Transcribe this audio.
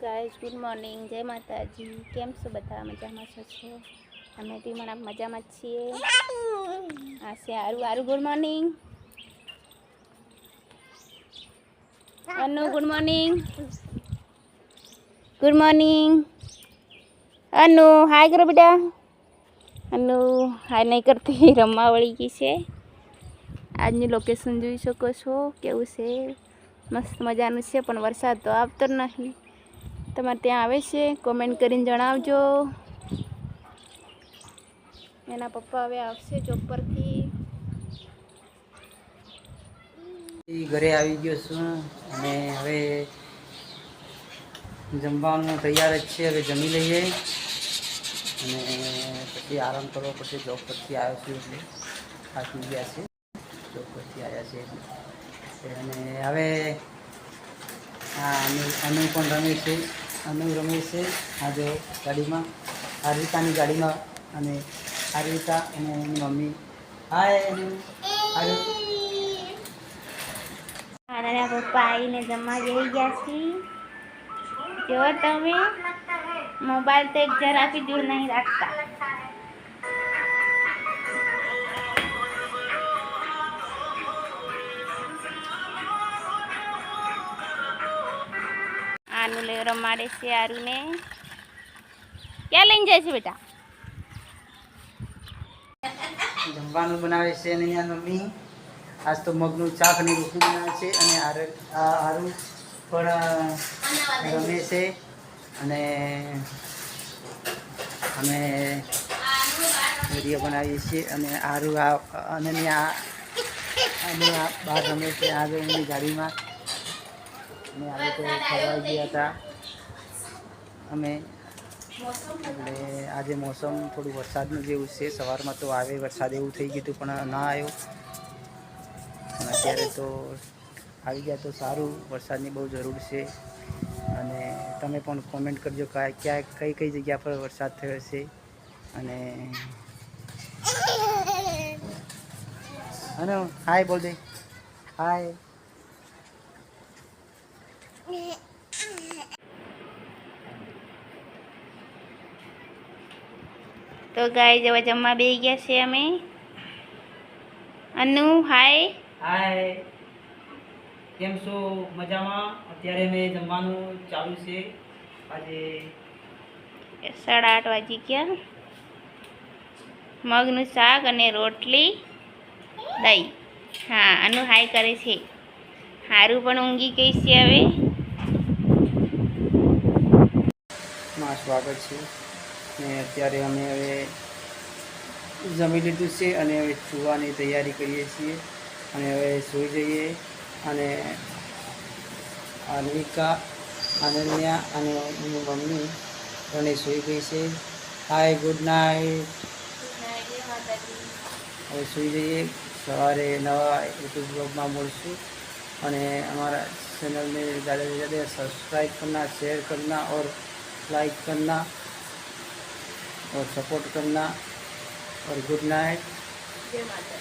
Guys good morning, જય માતાજી. કેમ છો બધા? મજામાં છો? અમે બી મજામાં જ છીએ. આ છે આરું ગુડ મોર્નિંગ. અનુ ગુડ મોર્નિંગ. Good morning. અનુ હાય કરો બેટા. અનુ હાય નહીં કરતી, રમવા વળી ગઈ છે. આજની લોકેશન જોઈ શકો છો કેવું છે. મસ્ત મજાનું છે, પણ વરસાદ તો આવતો નહીં. તમારે ત્યાં આવે છે? કોમેન્ટ કરીને જણાવજો. એના પપ્પા હવે આવશે જોબ પરથી. ઘરે આવી ગયો છું અને હવે જમવાનું તૈયાર જ છે. હવે જમી લઈએ અને પછી આરામ કરવો પડશે. જોબ પરથી આવ્યો છું એટલે થાકી ગયા છે. જોબ પરથી આવ્યા છે અને હવે અનુ પણ રમે છે. અનુ રમે છે આજે ગાડીમાં, હાર્વિકાની ગાડીમાં. અને હાર્વિકા અને એની મમ્મી. હાય અનુ. અને પપ્પા આવીને જમવા જઈ ગયા છીએ. જો તમે મોબાઈલ તો એક જરા બી દૂર નહીં રાખતા. આનું લે રમાડે છે. આરુને ક્યાં લઈને જાય છે બેટા? જમવાનું બનાવે છે અને અહીંયા મમ્મી આજ તો મગનું ચાક અને રોટલી બનાવે છે. અને આરુ પણ રમે છે અને અમે વિડીયો બનાવીએ છીએ. અને આરુ અનન્યા અને બહાર રમે છે આજે એમની ગાડીમાં. અને આજે તો ફરવા ગયા હતા અમે. એટલે આજે મોસમ થોડું વરસાદનું જેવું છે. સવારમાં તો આવે વરસાદ એવું થઈ ગયું હતું, પણ ના આવ્યો. અને અત્યારે તો આવી ગયા તો સારું. વરસાદની બહુ જરૂર છે. અને તમે પણ કોમેન્ટ કરજો કઈ જગ્યા પર વરસાદ થયો છે. અને હાય બોલ દે. હાય. તો ગાઈસ હવે જમવા બેસી ગયા છે અમે. અનુ હાય. હાય. કેમ છો? મજામાં? અત્યારે મેં જમવાનું ચાલુ છે. આજે 8:30 વાગી ગયા. મગનું શાક અને રોટલી, દહીં. હા, અનુ હાય કરે છે. હારું પણ ઊંઘી ગઈ છે હવે. માં સ્વાગત છે. ને અત્યારે અમે હવે જમી લીધું છે અને હવે સુવાની તૈયારી કરીએ છીએ. અને હવે સૂઈ જઈએ. અને હાર્વિકા, અનન્યા અને એની મમ્મી ત્રણે સૂઈ ગઈ છે. હાય, ગુડ નાઇટ. હવે સૂઈ જઈએ. સવારે નવા યુટ્યુબ બ્લોગમાં મળશું. અને हमारा चैनल में ज़्यादा से ज़्यादा सब्सक्राइब करना, शेयर करना और लाइक करना और सपोर्ट करना. और गुड नाइट. जय माता.